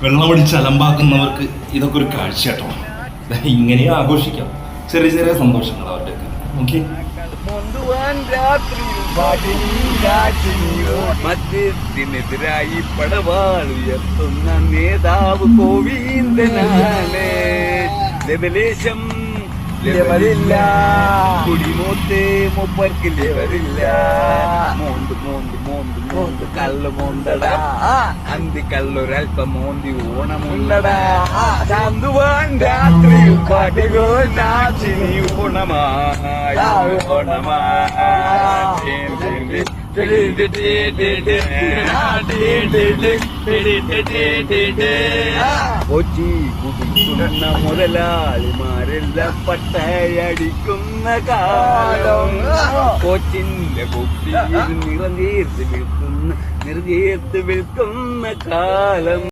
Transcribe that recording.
വെള്ളമടിച്ച് അലമ്പാക്കുന്നവർക്ക് ഇതൊക്കെ ഒരു കാഴ്ച കേട്ടോ. ഇങ്ങനെയും ആഘോഷിക്കാം ചെറിയ ചെറിയ സന്തോഷങ്ങൾ അവരുടെ. ഓക്കെ, മദ്യത്തിനെതിരായി പടവാളുയർത്തുന്ന നേതാവ് ഗോവിന്ദനാണ്. ലെവലേശം ലെവലില്ല, കുടിമൂത്ത് മൂപ്പർക്ക് ലെവലില്ല. മോന്ത് മോന്ത് മോന്ത് മോന്ത് കള്ളു മോന്തടാ, അന്തി കള്ളൊരൽപ്പം മോന്തി ഓണമുണ്ടടാ. ചന്തുവാൻ രാത്രിയിൽ പാട്ടുകൾ നാച്ചിനി ഓണമായി ഓണമായി. കൊച്ചി കുടിക്കുന്ന മുതലാളിമാരെല്ലാം പട്ടയടിക്കുന്ന കാലം. കൊച്ചിന്റെ കുപ്പിയിൽ നിറഞ്ഞേർത്ത് വിൽക്കുന്ന കാലം.